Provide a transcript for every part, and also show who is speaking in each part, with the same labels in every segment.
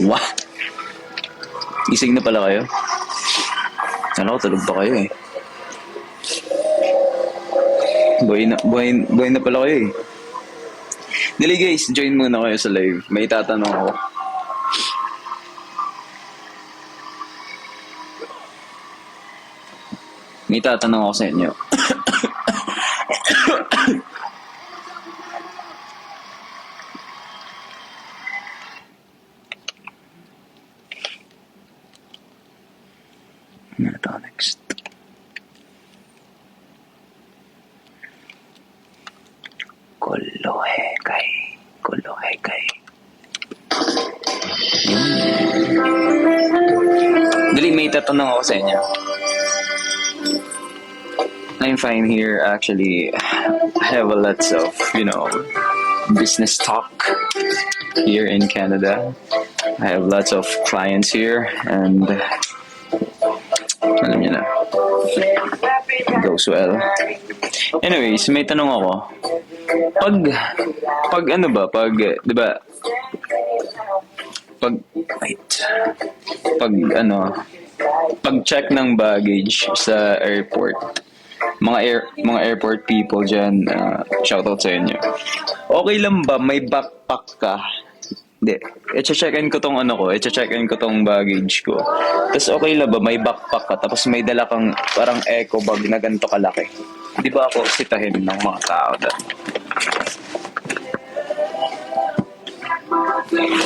Speaker 1: What? Gising na pala kayo? Ano ko, tulog pa kayo eh. Buhay na pala kayo eh. Dali guys, join muna kayo sa live. May tatanong ako. May tatanong ako sa inyo. Ano ito next? Kolohe kay. Dali, may tatanong ako sa inyo. I'm fine here actually. I have a lots of, business talk here in Canada. I have lots of clients here and alam niyo na. Goes well. Anyways, may tanong ako. Pag check ng baggage sa airport, mga airport people dyan, shoutout sa inyo. Okay lang ba may backpack ka? Hindi. I-checkin ko tong baggage ko. Tapos okay lang ba may backpack ka tapos may dala kang parang eco bag na ganito kalaki? Di ba ako sitahin ng mga tao doon?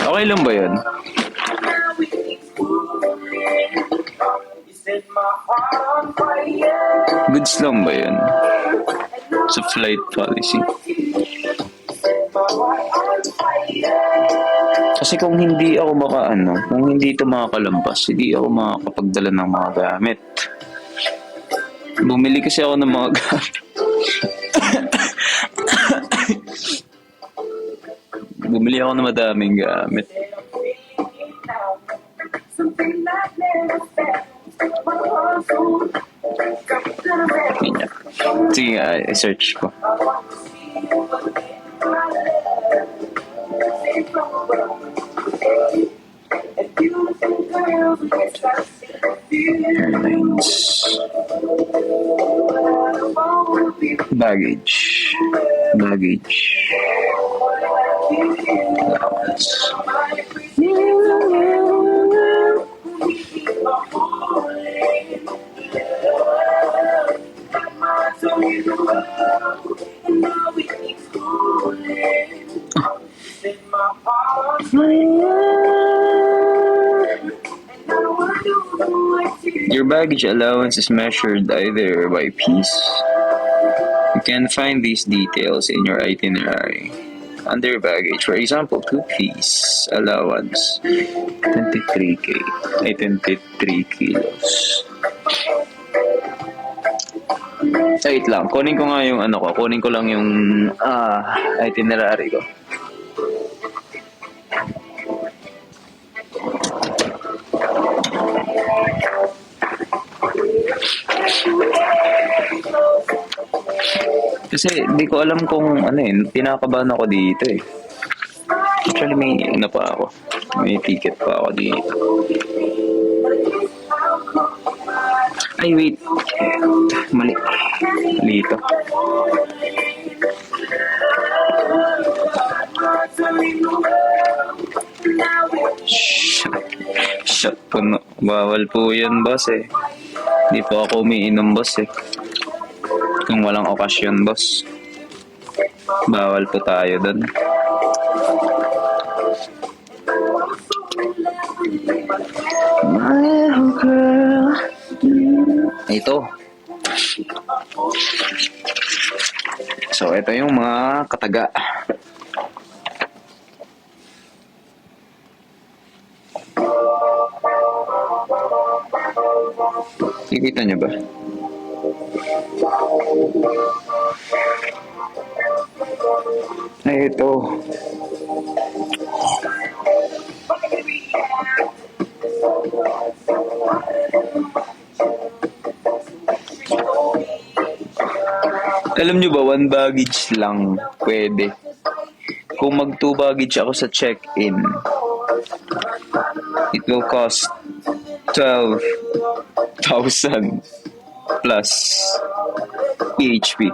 Speaker 1: Okay lang ba yun? Goods lang ba yun? Sa flight policy. Kasi kung hindi ito makakalampas, hindi ako makakapagdala ng mga gamit. Bumili kasi ako ng mga gamit. Bumili ako ng madaming gamit. Ganyan. Sige nga, i-search ko. Airlines. Baggage. Allowance. Your baggage allowance is measured either by piece. You can find these details in your itinerary. Under baggage, for example, 2-piece allowance, 23 kilos. Wait lang, kunin ko lang yung itinerary ko. Kasi di ko alam kung tinakabahan ako dito eh. Actually may ticket pa ako dito. Ay wait, mali ito. Shut po, bawal po yan boss eh. Di po ako umiinom boss eh. Kung walang okasyon, boss. Bawal po tayo doon. Ito. So, ito yung mga kataga. Kikita niyo ba? Ay, ito. Alam nyo ba, one baggage lang pwede. Kung mag two baggage ako sa check-in, it will cost 12,000 plus PHP.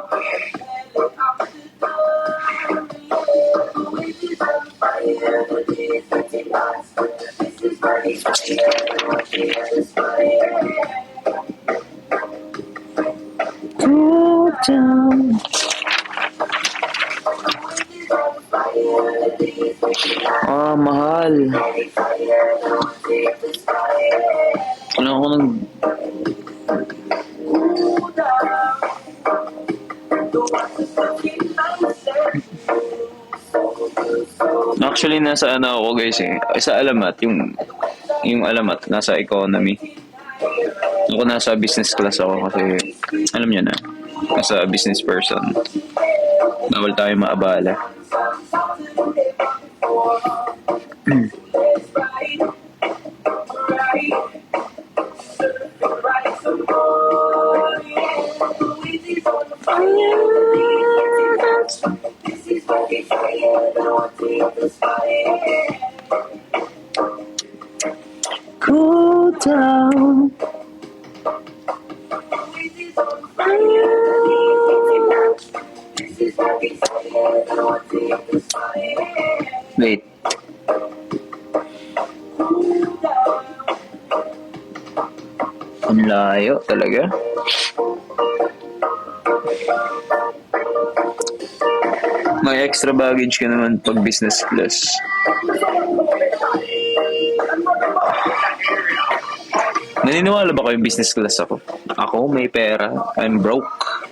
Speaker 1: Go down. Mahal. Ano ako nang... Actually, nasa ano ako guys eh. Sa alamat, yung alamat, nasa economy. Ako nasa business class ako kasi, alam niyo na, nasa business person. Bawal tayo maabala. Go down. Wait. Ang layo talaga. May extra baggage ka naman pag business class. Naniniwala ba kayo business class ako? Ako may pera. I'm broke.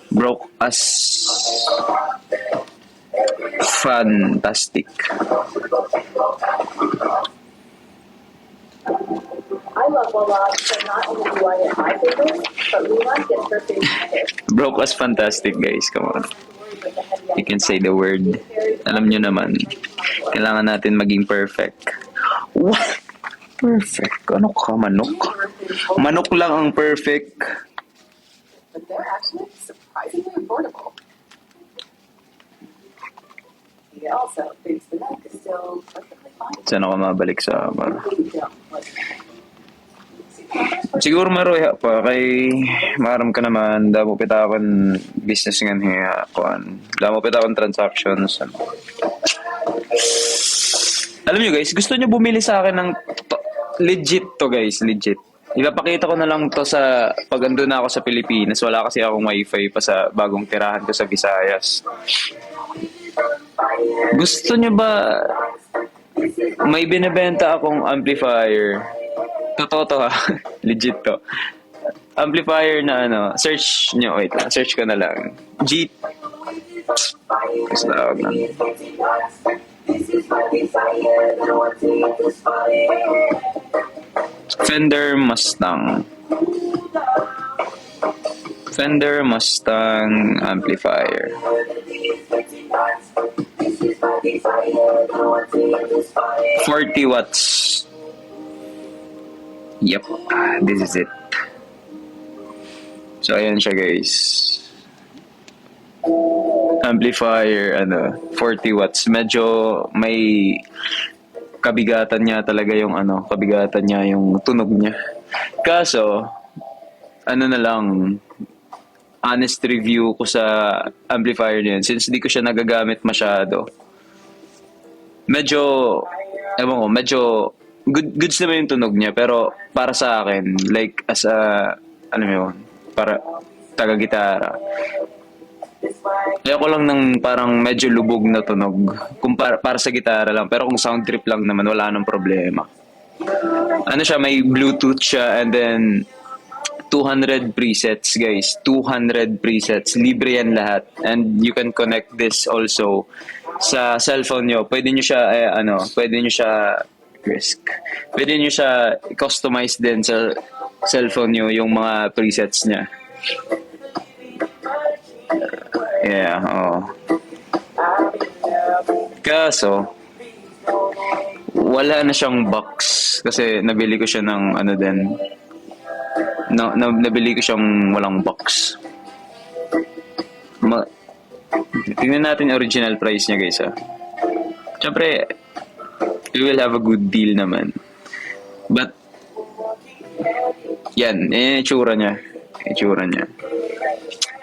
Speaker 1: Broke as fantastic.
Speaker 2: I love Wawa, so not only do I get my favorites, but Luna gets her favorites.
Speaker 1: Broke as fantastic, guys. Come on. You can say the word. Alam nyo naman, kailangan natin maging perfect. What? Perfect? Ano ka, manok? Manok lang ang perfect.
Speaker 2: But they're actually surprisingly affordable. He also thinks the neck is still perfectly fine.
Speaker 1: Saan ako mabalik sa... Siguro maroya pa kay maram ka naman damo pitawan business nga niya kuan damo pitawan transactions ano. Alam niyo guys, gusto niyo bumili sa akin ng legit to guys, legit. Ipapakita ko na lang to sa pag ando na ako sa Pilipinas. Wala kasi akong wifi pa sa bagong tirahan ko sa Visayas. Gusto niyo ba may binebenta akong amplifier? Totoo to ha. Legit to. Amplifier na ano. Search nyo. Wait lang. Search ko na lang. G... Kasi tawag na. Fender Mustang. Fender Mustang amplifier. 40 watts. Yep, this is it. So ayan siya guys. Amplifier 40 watts. Medyo may kabigatan niya talaga yung kabigatan niya yung tunog niya. Kaso na lang honest review ko sa amplifier niyan since di ko siya nagagamit masyado. Medyo medyo goods naman yung tunog niya pero para sa akin like as a para taga-gitara ayoko lang ng parang medyo lubog na tunog kung para sa gitara lang pero kung sound trip lang naman wala nang problema. Siya may Bluetooth siya and then 200 presets guys, 200 presets, libre yan lahat and you can connect this also sa cellphone nyo. Pwede nyo siya Pwede nyo siya customize din sa cellphone nyo yung mga presets niya. Yeah, Kaso, wala na siyang box kasi nabili ko siya ng nabili ko siyang walang box. Tingnan natin yung original price niya guys ha. Siyempre, we will have a good deal naman. But, yan, itsura niya. Itsura niya.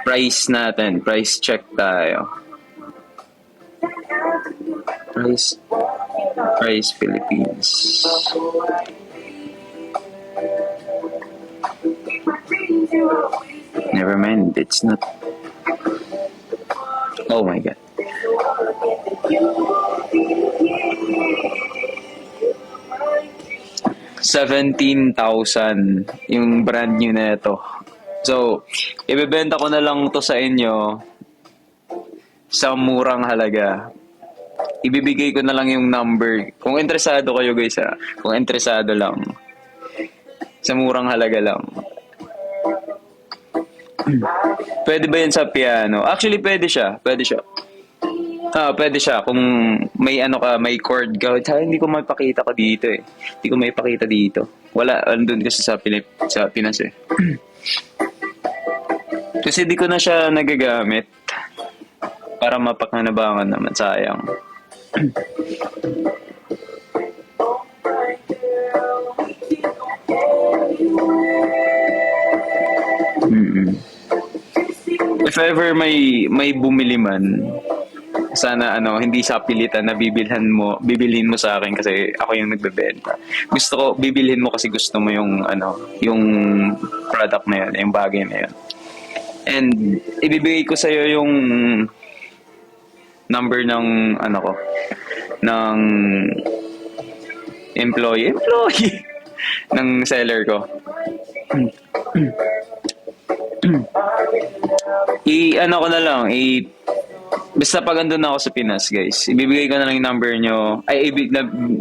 Speaker 1: Price natin. Price check tayo. Price Philippines. Never mind, it's not. Oh my god. $17,000 yung brand new na ito. So, ibebenta ko na lang to sa inyo sa murang halaga. Ibibigay ko na lang yung number. Kung interesado kayo guys ha. Kung interesado lang. Sa murang halaga lang. Pwede ba yun sa piano? Actually, pwede siya. Pwede siya. Pwede siya. Kung may ano ka, may chord ka. Hindi ko maipakita ka dito eh. Hindi ko maipakita dito. Wala, andun kasi sa Pinas eh. Kasi di ko na siya nagagamit. Para mapakanabangan naman. Sayang. If ever may bumili man, sana hindi sa pilitan na bibilhin mo sa akin kasi ako yung nagbebenta. Gusto ko bibilhin mo kasi gusto mo yung yung product na yun, yung bagay na yun. And ibibigay ko sa iyo yung number ng ko, ng employee ng seller ko. Ko na lang, basta pag andun na ako sa Pinas, guys, ibibigay ko na lang yung number nyo,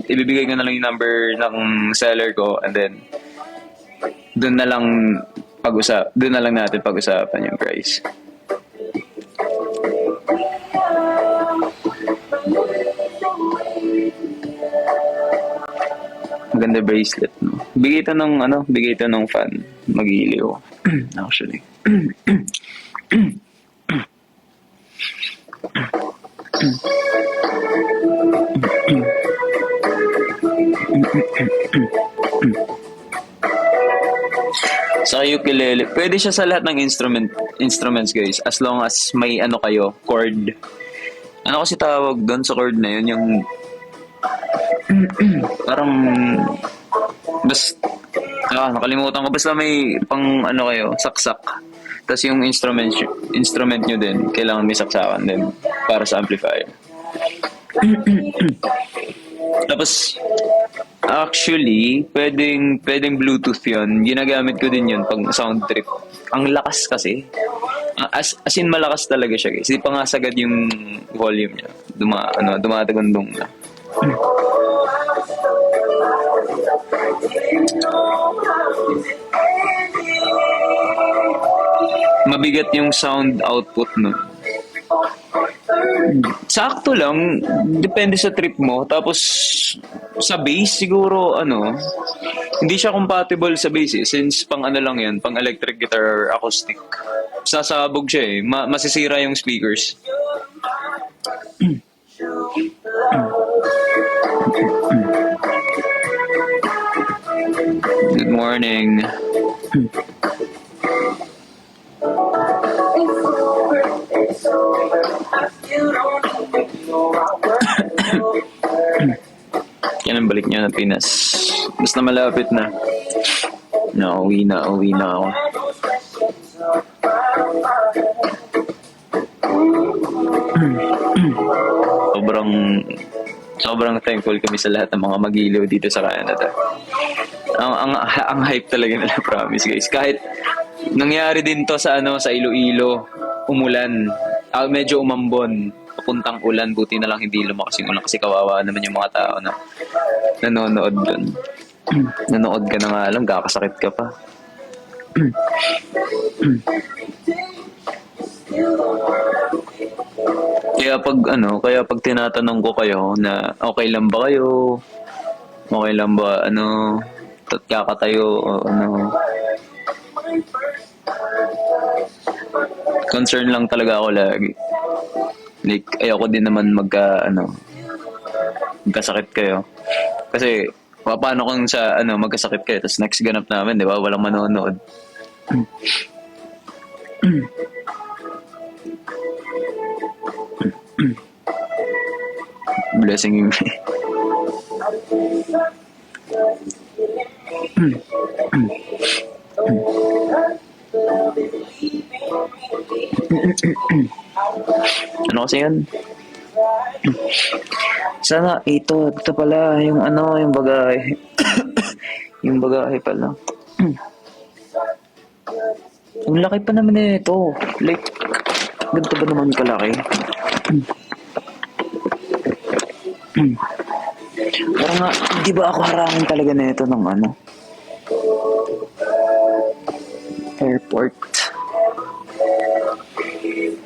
Speaker 1: ibibigay ko na lang yung number ng seller ko, and then, doon na lang natin pag-usapan yung price. Maganda bracelet, no? Bigay ito ng fan. Mag-iiliw. Actually. Sa ukulele, pwede siya sa lahat ng instruments guys, as long as may kayo, chord. Ano kasi tawag doon sa chord na yun, yung parang nakalimutan ko, basta may pang kayo, saksak. Tapos yung instrument nyo din, kailangan may saksakan din para sa amplifier. Tapos, actually, pwedeng Bluetooth yun. Ginagamit ko din yun pag sound trip. Ang lakas kasi. As in, malakas talaga siya, guys. Hindi pa nga sagad yung volume niya. Dumatagundong na. Mabigat yung sound output nun. Sakto lang, depende sa trip mo. Tapos sa bass siguro hindi siya compatible sa bass since pang lang yan, pang electric guitar or acoustic. Sasabog siya masisira yung speakers. Good morning. Kailan balik niya ng Pinas? Basta malapit na. Uwi na ako. Sobrang thankful kami sa lahat ng mga mag-ilaw dito sa Canada. Ang hype talaga nila, promise guys. Kahit nangyari din to sa Iloilo, umulan, medyo umambon, papuntang ulan, buti na lang hindi lumakas yung ulan kasi kawawa naman yung mga tao na nanonood doon. Nanood ka na nga lang, kakasakit ka pa. Kaya pag tinatanong ko kayo na okay lang ba kayo? Okay lang ba kakatayo o concern lang talaga ako lagi. Like, ayoko din naman magkasakit kayo. Kasi, paano kung magkasakit kayo, tapos next ganap namin, di ba? Walang manonood. Blessing you. Ano kasi yan? Sana, ito pala, yung bagahe. Yung bagahe pala. Ang laki pa naman ito. Like, ganito ba naman kalaki? Parang nga, di ba ako harangin talaga na ito ng airport.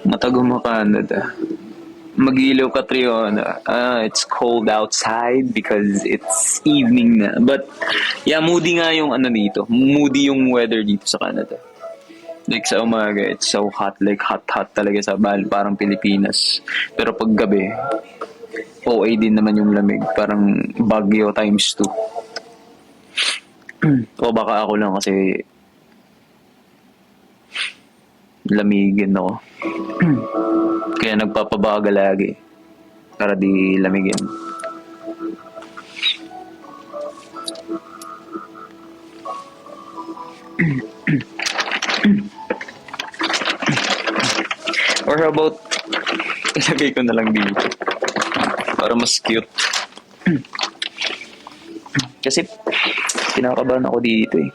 Speaker 1: Mataguma Canada. Mag-ilaw ka, Triona. It's cold outside because it's evening na. But, yeah, moody nga yung dito. Moody yung weather dito sa Canada. Like sa umaga, it's so hot. Like hot talaga sa parang Pilipinas. Pero pag gabi, OA din naman yung lamig. Parang Baguio times 2. O baka ako lang kasi lamigin ako. Kaya nagpapabaga lagi para di lamigin. Or how about ilagay ko na lang dito para mas cute. Kasi kinakabahan ako dito eh.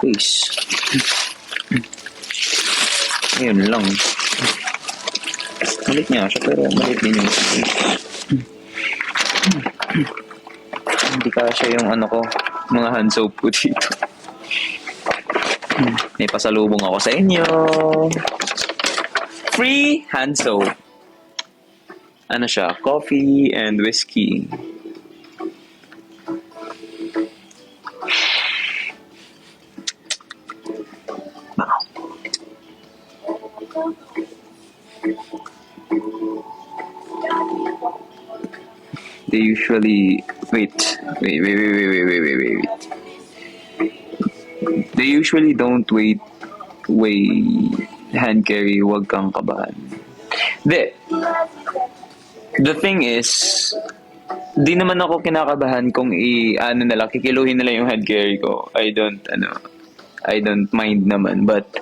Speaker 1: Space. Ayun lang. Malit niya siya pero malit din yung space. Hindi kasya yung mga hand soap ko dito. May pasalubong ako sa inyo. Free hand soap. Ano siya? Coffee and whiskey. They usually wait. They usually don't wait hand carry, wag kang kabahan. The thing is, di naman ako kinakabahan kung kikiluhin nila yung hand carry ko. I don't mind naman. But,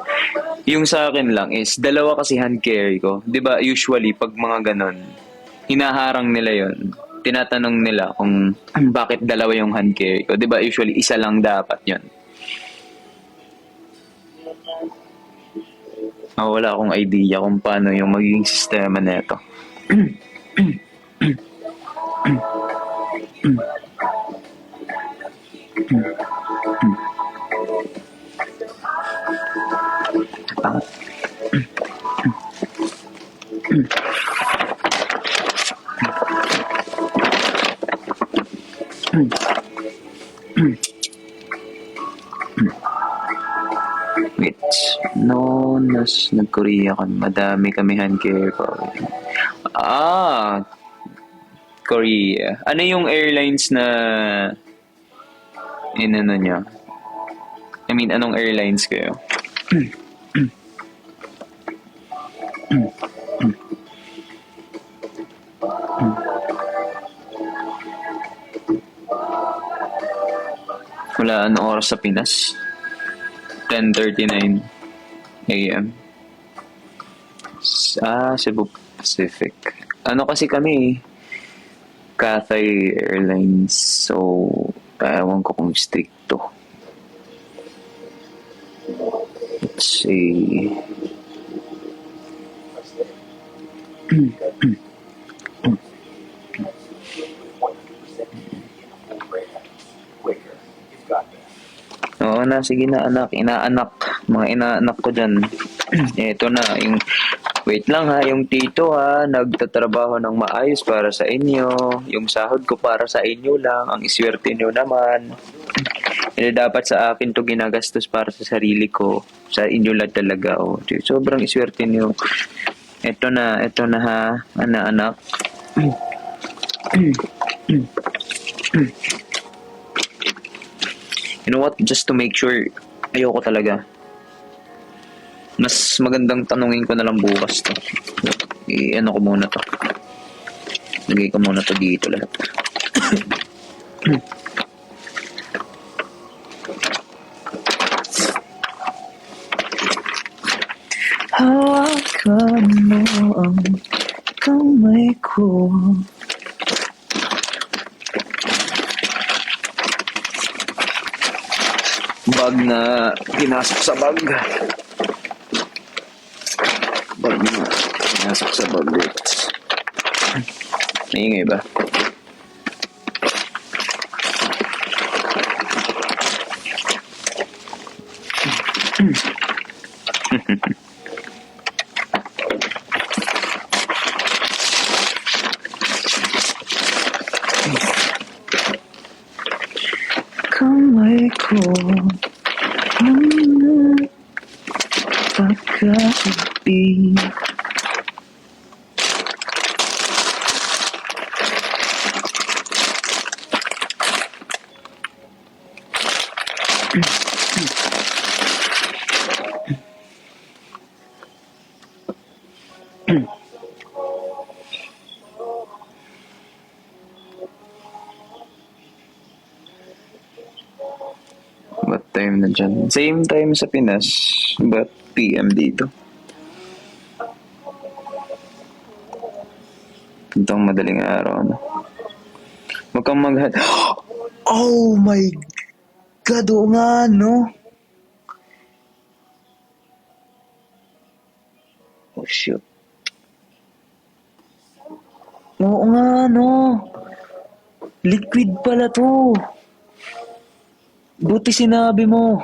Speaker 1: yung sa akin lang is, dalawa kasi hand carry ko. Di ba usually, pag mga ganon, hinaharang nila yon. Tinatanong nila kung bakit dalawa yung hand carry ko. Di ba usually, isa lang dapat yon. Wala akong idea kung paano yung magiging sistema na ito. Wait, nag-Korea ka. Madami kami hand care ko. Korea. Ano yung airlines na niya? I mean, anong airlines kayo? Wala, anong oras sa Pinas? 10:39 a.m. Cebu Pacific. Ano kasi kami Cathay Airlines. So, ewan ko kung strict to. Let's see. Oo na, sige na anak, inaanak. Mga inaanak ko dyan. Ito na, yung... Wait lang ha, yung tito ha, nagtatrabaho ng maayos para sa inyo. Yung sahod ko para sa inyo lang, ang iswerte nyo naman. Hindi dapat sa akin to ginagastos para sa sarili ko. Sa inyo lang talaga. Oh. Sobrang iswerte nyo. Ito na ha, anak. You know what? Just to make sure, ayoko talaga. Mas magandang tanungin ko na lang bukas to. Ano ko muna to. Lagay ko muna to dito lahat. Hawakan mo ang kamay ko. Bag na pinasok sa bag. Bag na pinasok sa bag. Naingay ba? Kamay ko ang pagkaibig. What time na dyan? Same time sa Pinas, but PM dito. Itong madaling araw, ano? Huwag kang Oh my God, oo nga, no? Oh, shoot. Oo nga, no? Liquid pala to. Buti sinabi mo.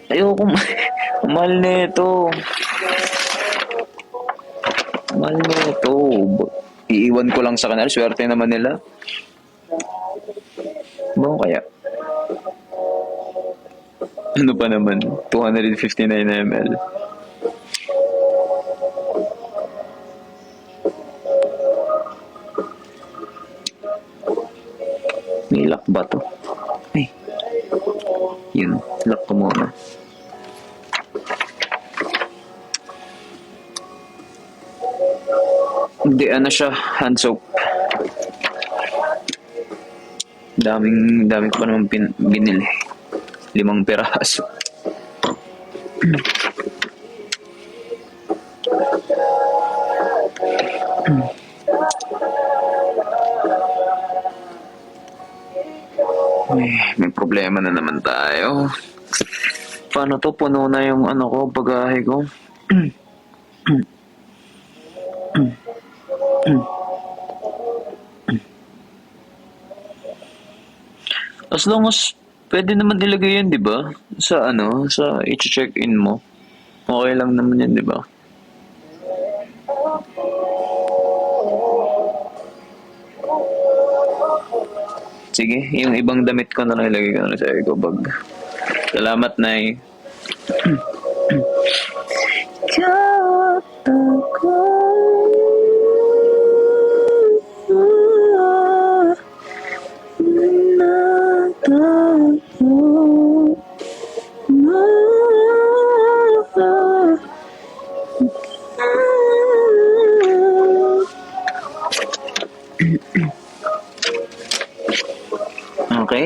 Speaker 1: Ayoko mahal na ito. Mahal na ito. Iiwan ko lang sa kanila. Swerte naman nila. Bakit kaya? Ano pa naman? 259 ml. May lock ba to? Ay. Yun. Lock ko muna. Hindi, ano siya? Hand soap. Daming pa naman binili. 5 piraso. May problema na naman tayo. Paano to? Puno na yung ano ko, bagahe ko. As long as pwede naman ilagay yan, di ba? Sa sa i-check-in mo. Okay lang naman yan, di ba? Sige, yung ibang damit ko na lang ilagay ko na sa eco bag. Salamat, Nay.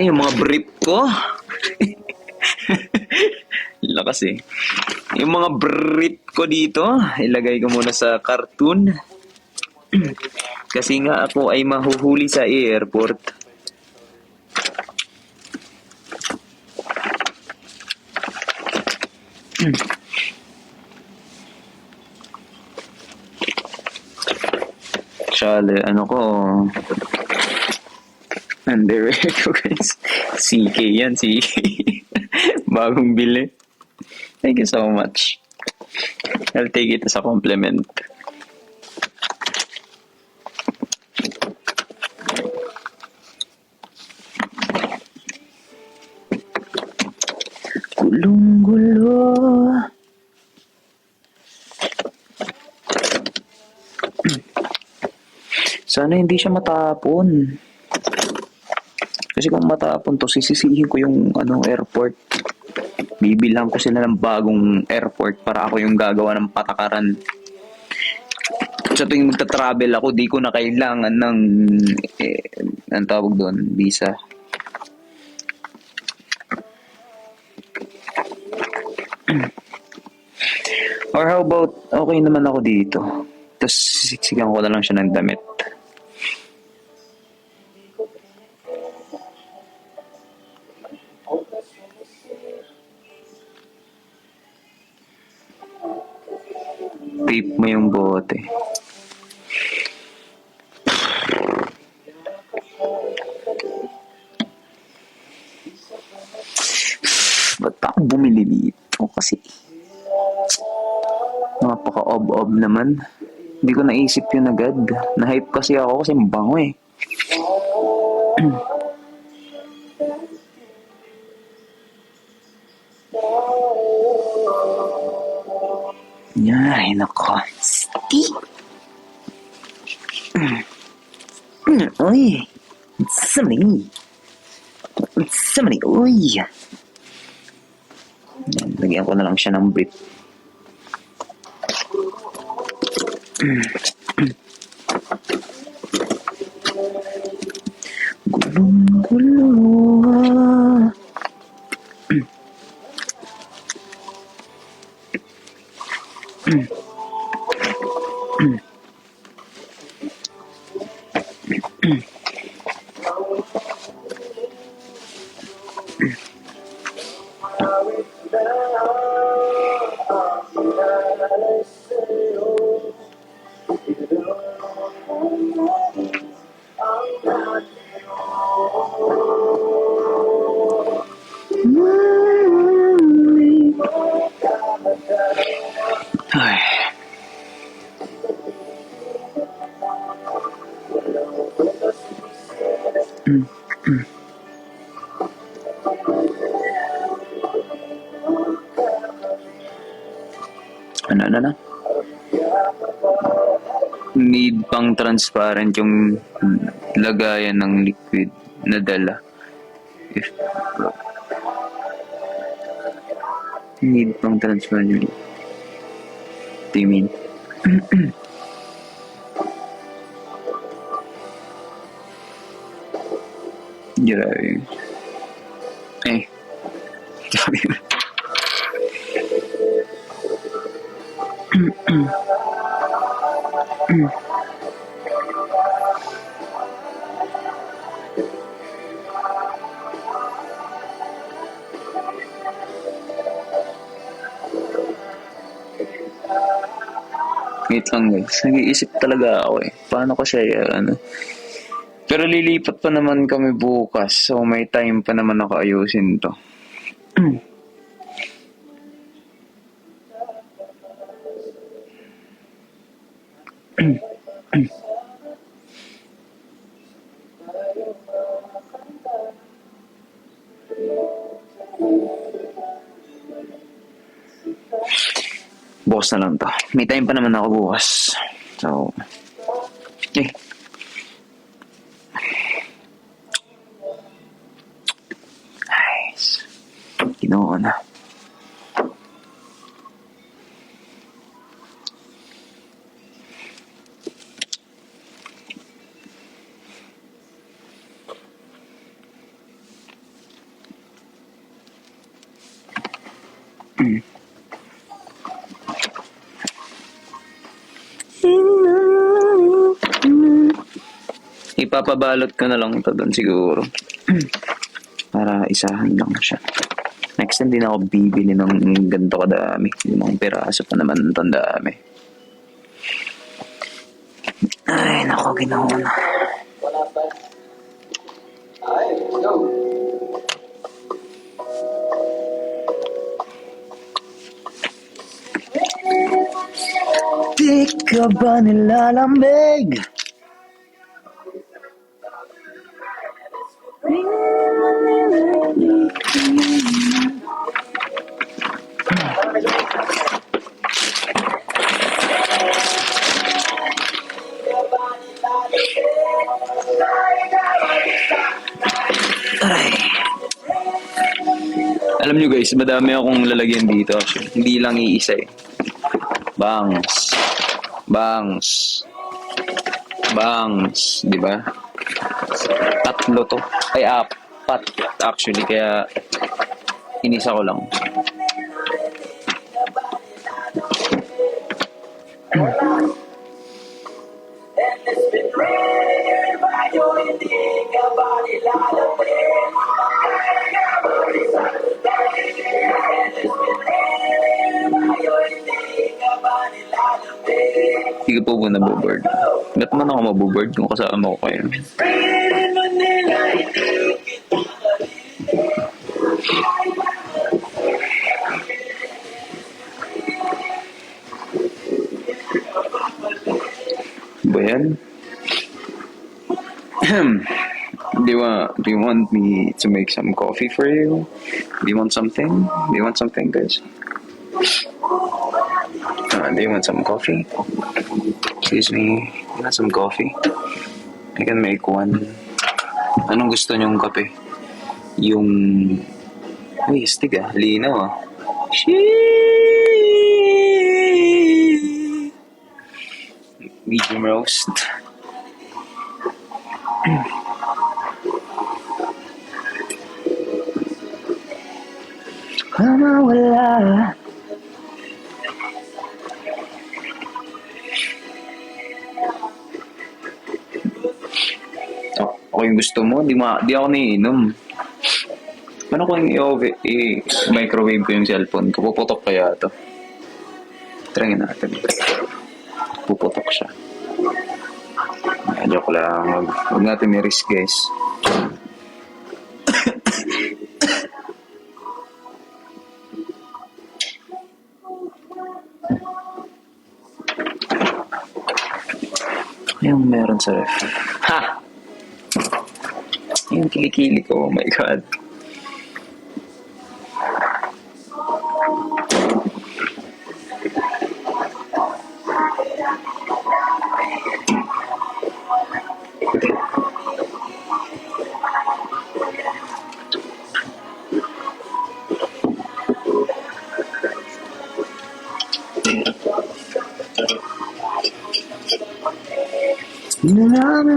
Speaker 1: yung mga brief ko. Lakas eh. Yung mga brief ko dito, ilagay ko muna sa cartoon. Kasi nga ako ay mahuhuli sa airport. Chale, ano ko, underwear ko guys. CK yan, CK. Bagong bili. Thank you so much. I'll take it as a compliment. Gulong-gulo. Sana hindi siya matapon. Kasi kung matapon to, sisisihin ko yung airport. Bibilhan ko sila ng bagong airport para ako yung gagawa ng patakaran. Sa tuwing magta-travel ako, di ko na kailangan ng ang tawag doon, visa. Or how about, okay naman ako dito. Tapos siksikan ko na lang siya ng damit. Tape mo yung bote. Ba't ako bumili dito? Kasi napaka-ob-ob naman. Hindi ko naisip yun agad. Na-hype kasi ako kasi mabango eh. Ay, nako. Stick! Uy! Somebody! Somebody! Uy! Lagyan ko na lang siya ng brief. Gulong-gulo. Ay. Ano? Need pang transparent yung lagayan ng liquid na dala. If need pang transparent yung timin. Grabe. Eh. Sabi mo. Wait lang guys. Nag-iisip talaga ako eh. Paano ko siya Pero lilipat pa naman kami bukas. So may time pa naman ako ayusin to. Bukas na lang to. May time pa naman ako bukas. So, Nice. Ginoo na. Ipapabalot ko na lang ito doon siguro. Para isahan lang siya. Next time, din ako bibili ng ganito kadami. 5 piraso pa naman itong dami. Ay, nako, ginawa na. Di ka ba nilalambig? Aray. Alam nyo guys, madami akong lalagyan dito. Hindi lang iisa eh. Bangs. Bangs. Bangs. Diba? 3 to. Ay, 4 actually. Kaya, inisa ko lang. Hindi ko po naboboard. Ba't man ako maboboard kung kasama ko kayo? Ba yan? Do you want me to make some coffee for you? Do you want something? Do you want something, guys? Do you want some coffee? Excuse me. You want some coffee? I can make one. Anong gusto niyong kape? Yung... Uy, astig ah. Linaw ah. Medium roast. Wala. Ako yung gusto mo, di ako naiinom. Paano kung i-microwave ko yung cellphone ko? Puputok kaya ito. Trying natin. Puputok siya. Joke lang. Huwag natin i-risk, guys. Yung meron sa ref. Ha! Yung kilikili ko. Oh my God.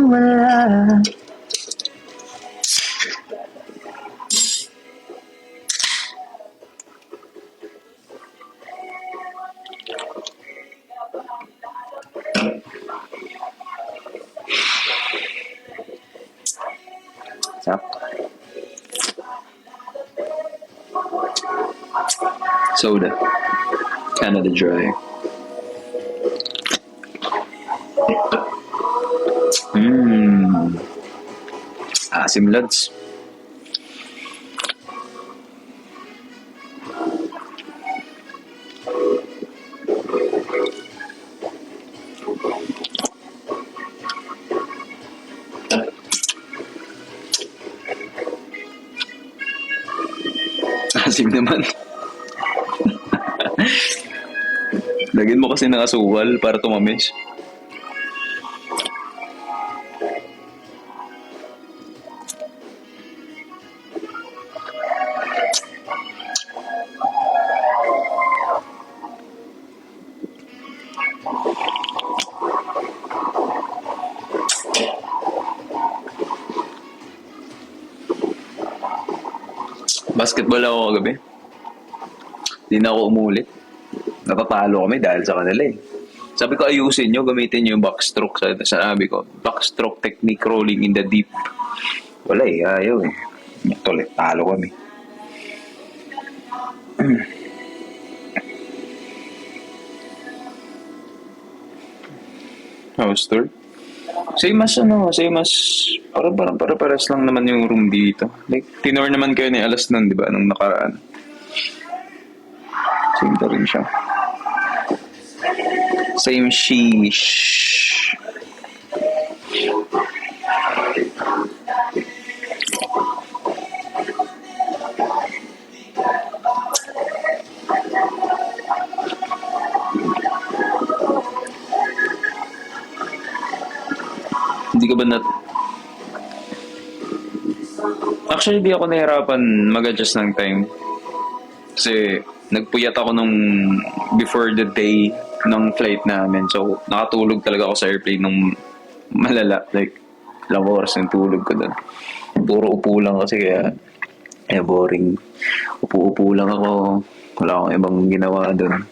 Speaker 1: Wala. Sakto. Soda. Canada Dry. Asim lads. Asim naman. Lagyan mo kasi ng asukal para tumamis. Basketball ako kagabi. Hindi na ako umulit. Natatalo kami dahil sa kanila eh. Sabi ko ayusin nyo, gamitin nyo yung backstroke. Sabi ko, backstroke technique rolling in the deep. Wala eh, ayaw eh. Tuloy, talo kami. House tour? Same as, parang lang naman yung room dito. Like, tinor naman kayo ni Alas nun, di ba, nung nakaraan. Same pa rin siya. Same sheesh. Hindi ka ba Actually, di ako nahirapan mag-adjust ng time. Kasi nagpuyat ako nung before the day ng flight namin. So, nakatulog talaga ako sa airplane nung malala. Like, ilang oras ng tulog ko doon. Puro upo lang kasi kaya boring. Upo-upo lang ako. Wala akong ibang ginawa doon.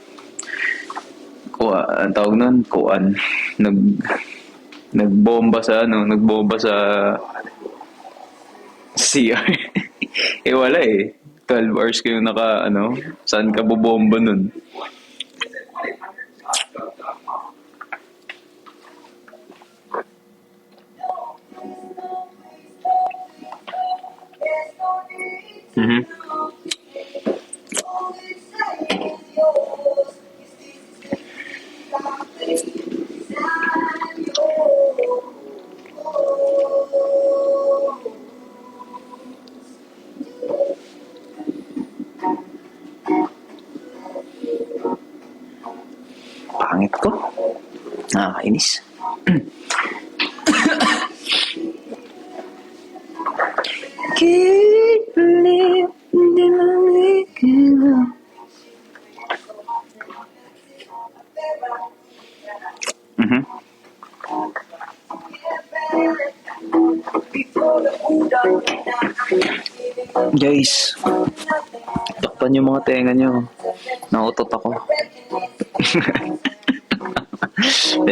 Speaker 1: Ang tawag nun, nagbomba sa CR. Wala eh. 12 hours kayo saan ka bobomba nun? Mhm. Pangit ko. Nakakainis. Can't believe that I'm making love. Mhm. Guys, takpan yung mga tenga nyo. Nautot ako.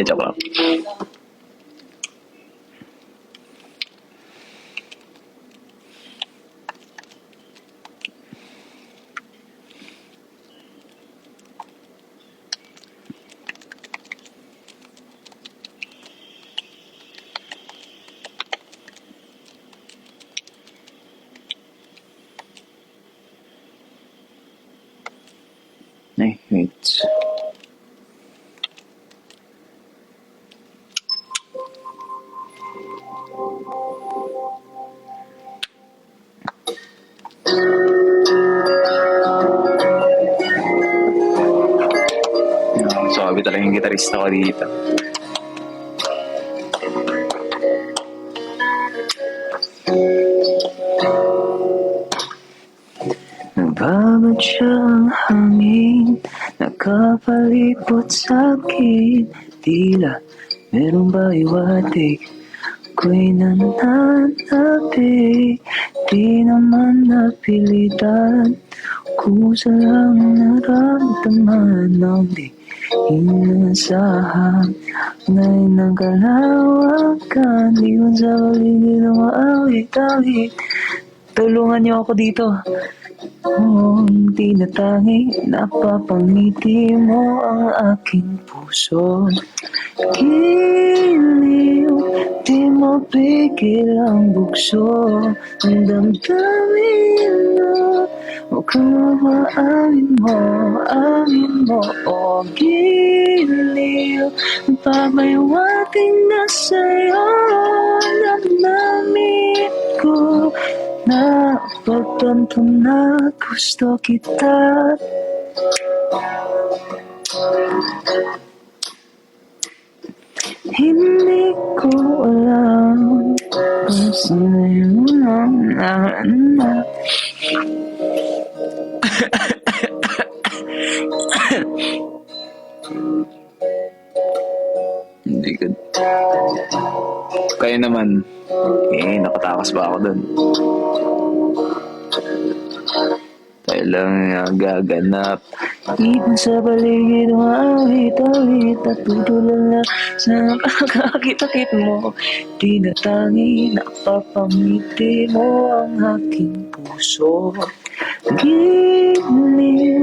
Speaker 1: Joke lang. Ay, wait. Sabi talaga yung gitarista ko dito. Nagbabadya ang hangin, nakapalipot sa akin. Tila meron ba iwatig, ako'y nananabi. Di naman napilitan, kusa lang naramdaman ng di inasahan. Ngayon ang kalawakan, iwan sa paligid ng maawit-awit. Tulungan niyo ako dito. Di natangi, napapangiti mo ang aking puso. Giliw, di mo pigil ang bugso. Ang damdamin mo, huwag kang mamaamin mo. O giliw, papayawating na sa'yo. Damdamin ko na pagtanto na gusto kita. Hindi ko alam kung sa'yo na. Hindi ka. Kaya naman, nakatakas ba ako dun? Kailang gaganap
Speaker 3: Ibon sa paligid mo, awit-awit at tutulala sa kakakit-akit mo. Di na tangi, napapangiti mo ang aking puso. Giliw,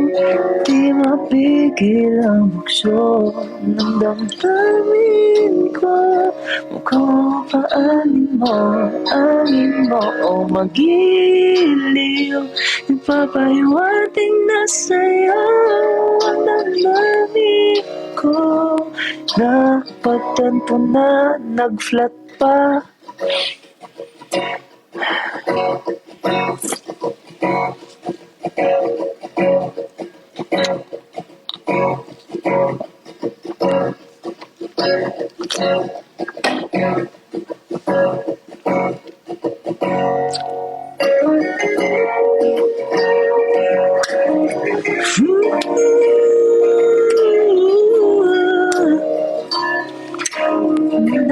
Speaker 3: di mapigil ang bukso ng damdamin ko. Mukhang angin mo, o magiliw. Ipapahiwating na sa'yo ang damdamin ko. Napagtanto na nag-flat pa.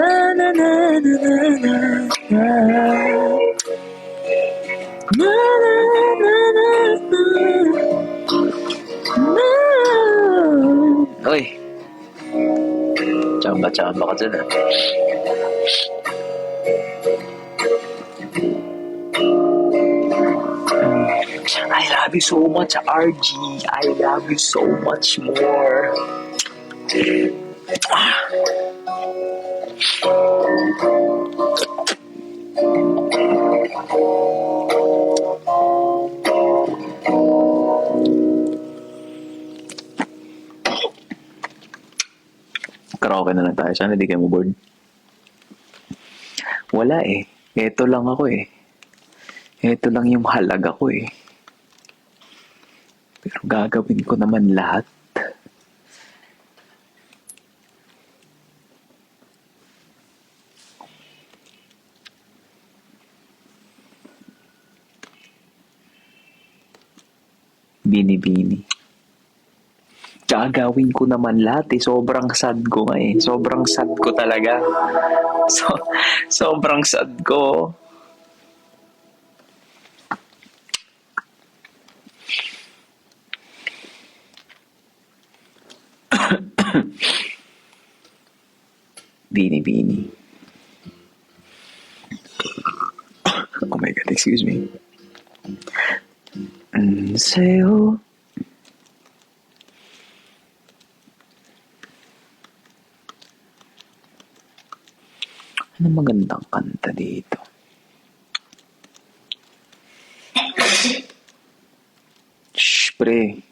Speaker 3: Na na na na na na na. Na na na na na. Na. Uy, tsamba-tsamba ka dyan, ah. I love you so much, RG. I love you so much more.
Speaker 1: Karaoke na lang tayo. Sana di kayo bored. Wala eh. Eto lang ako eh. Eto lang yung halaga ko eh. Pero gagawin ko naman lahat. Bini-bini. Gagawin ko naman lahat eh. Sobrang sad ko nga eh. Sobrang sad ko talaga. Sobrang sad ko. Bini-bini. Oh my God, excuse me. Sa'yo. Ano magandang kanta dito? Shh, pre.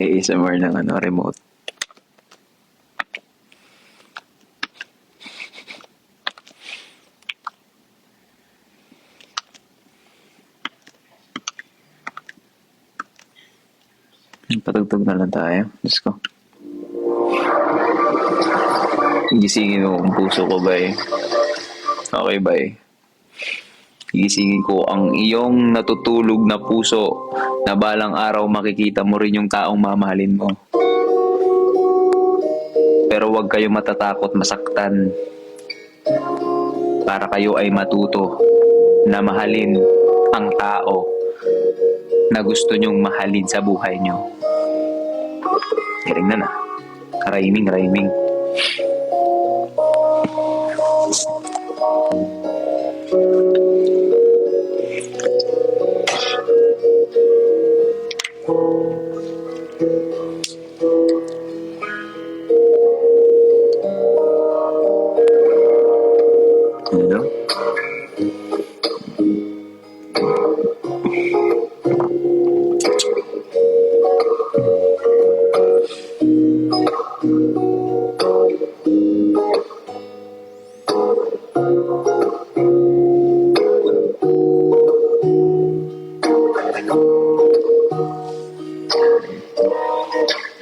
Speaker 1: ASMR ng remote. Patugtog na lang tayo. Let's go. Gisingin mo ang puso ko, bay. Okay, bay. Gisingin ko ang iyong natutulog na puso na balang araw makikita mo rin yung taong mamahalin mo. Pero huwag kayo matatakot masaktan. Para kayo ay matuto na mahalin ang tao na gusto nyong mahalin sa buhay nyo. Galing na na. Rhyming. Hello?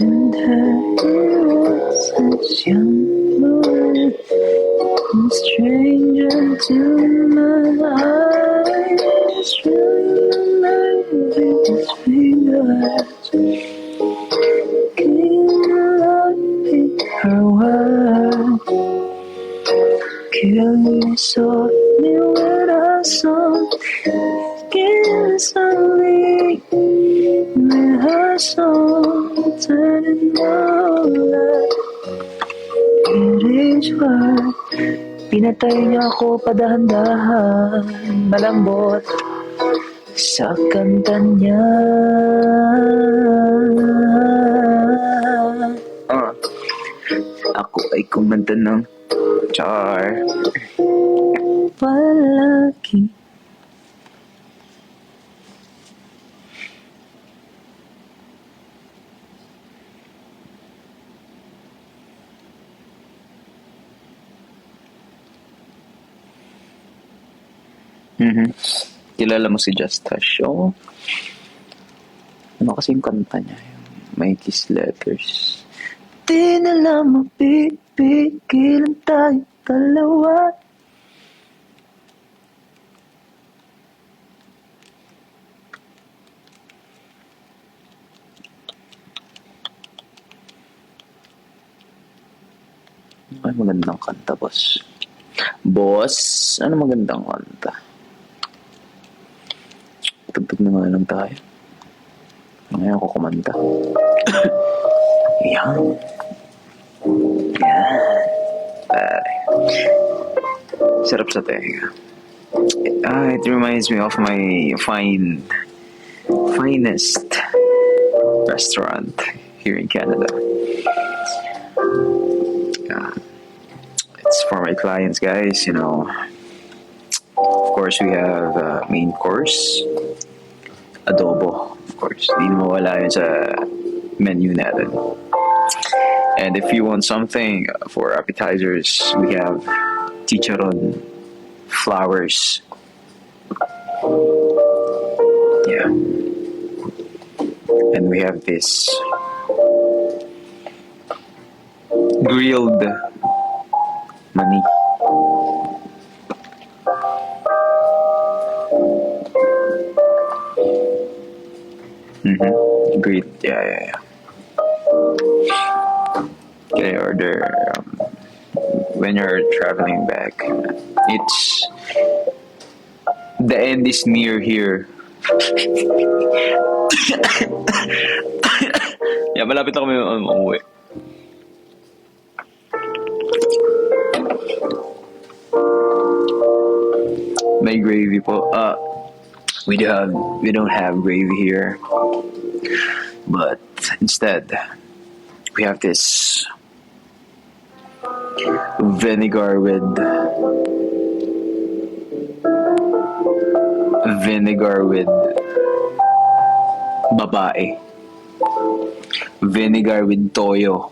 Speaker 3: And her was such young boy, a stranger to my eyes, trying to with his finger. Kill me softly with a song. Kill me slowly with a song. Turning all light. It is worth. Pinatay niya ako padahan-dahan. Malambot sa kanta niya. Ako ay kumanta ng char. Palagi.
Speaker 1: Kilala mo si Just Hush? Oo. Ano kasi yung kanta niya? Yung may kiss letters.
Speaker 3: Di na lang mapipigilan tayo dalawa.
Speaker 1: Ay, magandang kanta, boss. Boss, ano magandang kanta? Tugtog na nga lang tayo. Ngayon ako kumanta. Yan. Yan. Pare. Sarap sa tenga. It reminds me of my finest restaurant here in Canada. It's for my clients, guys. You know, of course, we have main course, adobo. Of course, di na mawala yun sa menu natin. And if you want something for appetizers, we have chicharon, flowers. Yeah. And we have this grilled mani. Great. Yeah. Can I order when you're traveling back? It's the end is near here. Yeah, malapit na kami umuwi. May gravy po. We don't have gravy here, but instead we have this vinegar with babae. Vinegar with toyo.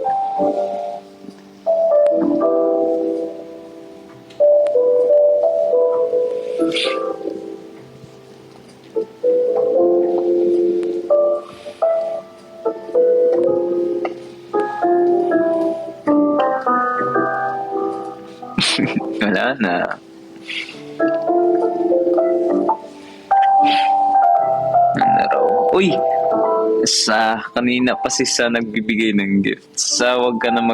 Speaker 1: Wala na. Ano raw? Uy! Sa kanina pa si Sa nagbibigay ng gift. Sa wag ka na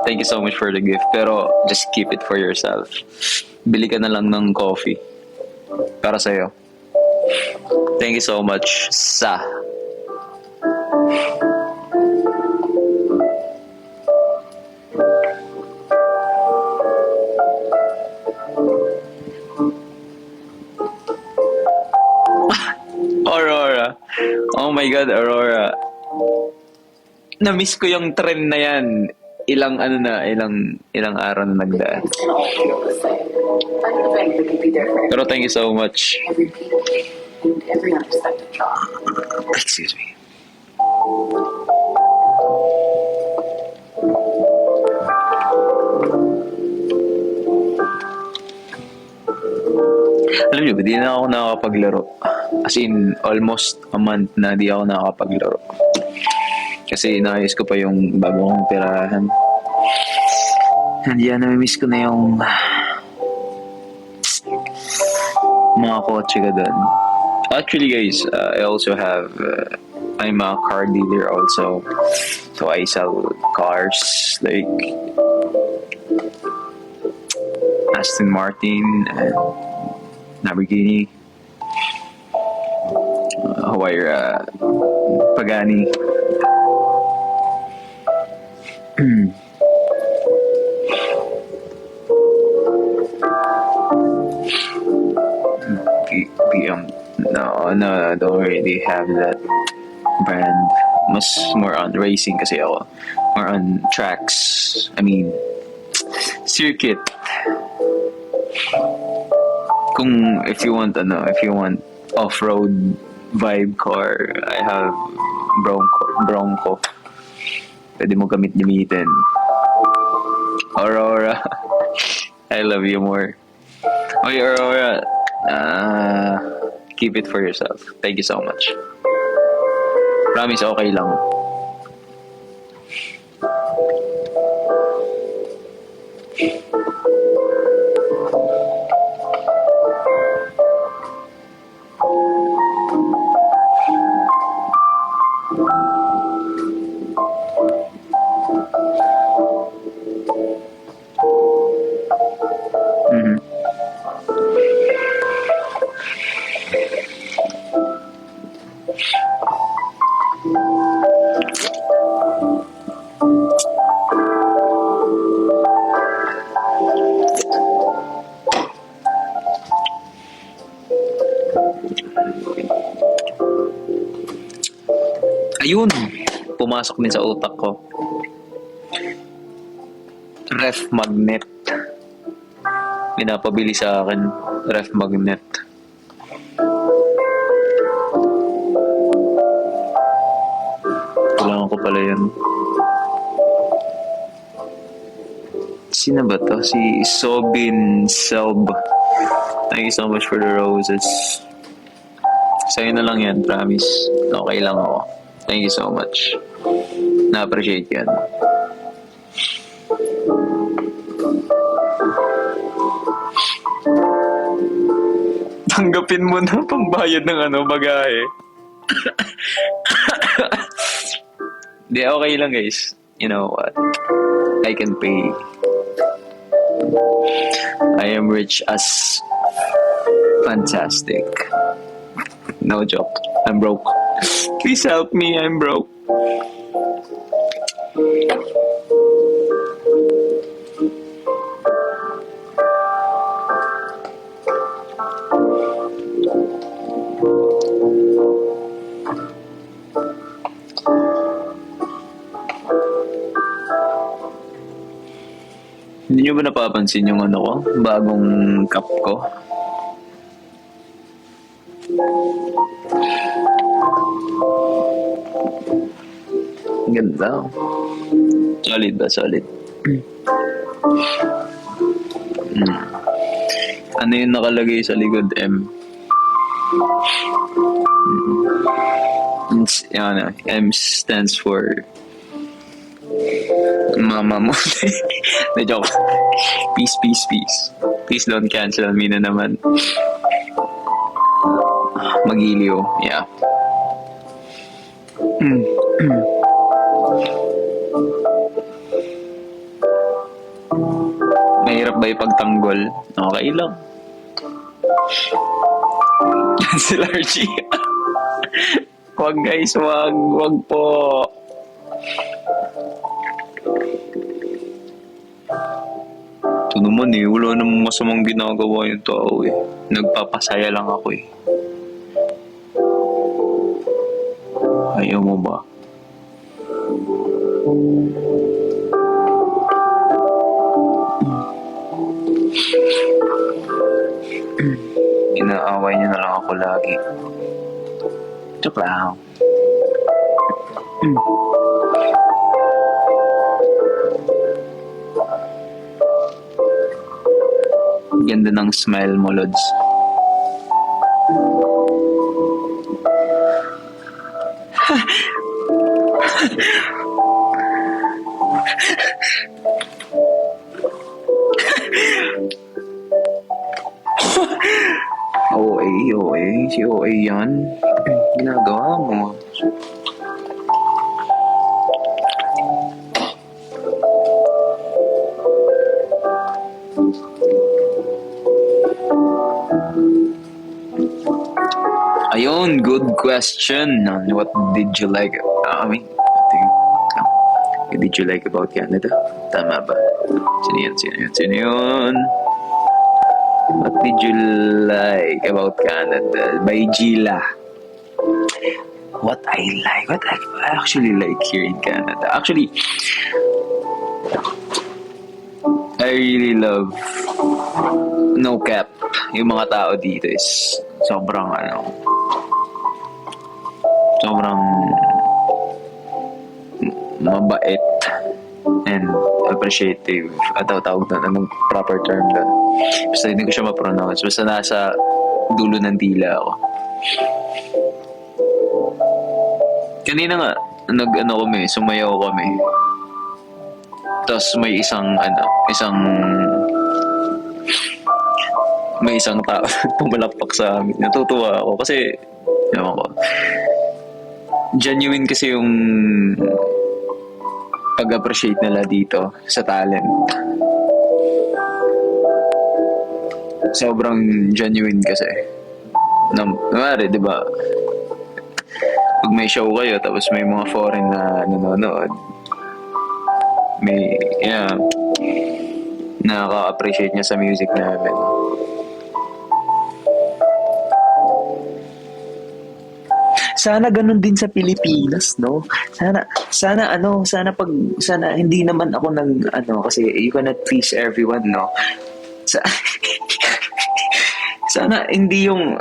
Speaker 1: thank you so much for the gift. Pero just keep it for yourself. Bili ka na lang ng coffee. Para sa'yo. Thank you so much, Sa. Aurora. Oh my God, Aurora. Na-miss ko yung trend na yan. Ilang araw na nagdaan.
Speaker 2: It's gonna all feel the same. Find a bank that can be there for
Speaker 1: Pero thank you so much.
Speaker 2: every people and every unexpected job.
Speaker 1: Excuse me. Alam niyo ba, di na ako nakakapaglaro. As in, almost a month na di ako nakakapaglaro. Kasi naayos ko pa yung bago kong tirahan. And yeah, nami-miss ko na yung mga kotse ka doon. Actually guys, I also have, I'm a car dealer also. So I sell cars, like Aston Martin, and Lamborghini, Huayra, Pagani. BM, no, don't really have that brand. Mas more on racing kasi ako. More on tracks. I mean, circuit. Kung if you want off-road vibe car, I have Bronco. Pwede mo gamitin. Aurora. I love you more. Oy, Aurora. Keep it for yourself. Thank you so much. Promise, okay lang. Mhm. Ayun, pumasok din sa utak ko. Ref magnet. Pinapabili sa akin, ref magnet. Kailangan ko pala yun. Sino ba to? Si Sobin Selb. Thank you so much for the roses. Sa'yo na lang yan, promise. Okay lang ako. Thank you so much. Na-appreciate yan. Tanggapin mo na pambayad ng bagahe. Di, okay lang guys. You know what? I can pay. I am rich as fantastic. No joke. I'm broke. Please help me. I'm broke. Hindi nyo ba napapansin yung ko? Bagong cup ko? Ganda. Solid ba? Solid. Ano yung nakalagay sa likod? M. M stands for Mama mo. Na joke. Peace, peace, peace. Please don't cancel me na naman. Magiliw. Yeah. Mahirap ba ipagtanggol? Okay lang. Cancel RG. Wag guys, wag po. Ito naman wala namang masamang ginagawa yung tao Nagpapasaya lang ako Ayaw mo ba? Inaaway niyo na lang ako lagi. Joke lang. Ganda ng smile mo, Lods. OA. Si OA yan. Ginagawa mo. Ayun, good question. What did you like? What did you like about Canada? Tama ba? Sino yun? What did you like about Canada? By Gila. What I actually like here in Canada. Actually, I really love no cap. Yung mga tao dito is sobrang mabait and appreciative. Tawag na, anong proper term doon? Basta hindi ko siya ma-pronounce. Basta nasa dulo ng dila ako. Kanina nga, sumayaw kami. Tapos may isang tao pumalakpak sa amin. Natutuwa ako kasi, ewan ko, genuine kasi yung pag-appreciate nila dito sa talent. Sobrang genuine kasi. Kumari, di ba? Pag may show kayo, tapos may mga foreign na nanonood, nakaka-appreciate niya sa music namin.
Speaker 3: Sana ganun din sa Pilipinas, no? Sana hindi naman ako kasi you cannot please everyone, no? Sana hindi yung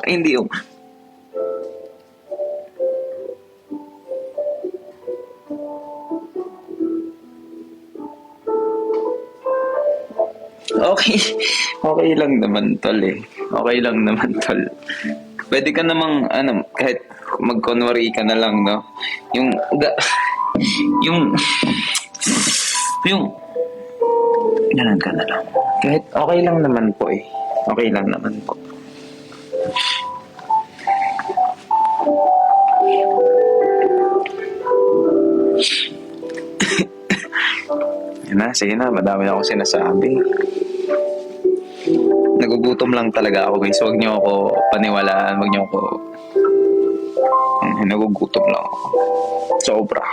Speaker 3: Okay lang naman tol eh. Okay lang naman tol. Pwede ka namang kahit magkunwari ka na lang, no? Yung ganun ka na lang. Kahit okay lang naman po eh. Okay lang naman po. Sige na, madami na akong sinasabi. Nagugutom lang talaga ako guys. Huwag niyo ako paniwalaan. Huwag niyo ako... Nagugutom lang ako. Sobra.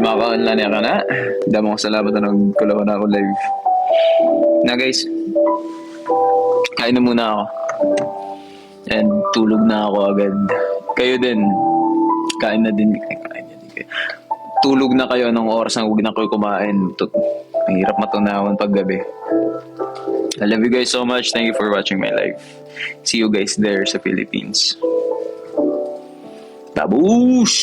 Speaker 3: Makakanlan ka na. Damo ko salamat na nagkulaw na ako live. Na guys, kain na muna ako. And tulog na ako agad. Kayo din. Kain na din kayo. Tulog na kayo ng oras na huwag na kayo kumain. Mahirap matunawan pag gabi. I love you guys so much. Thank you for watching my live. See you guys there sa Philippines. Babush!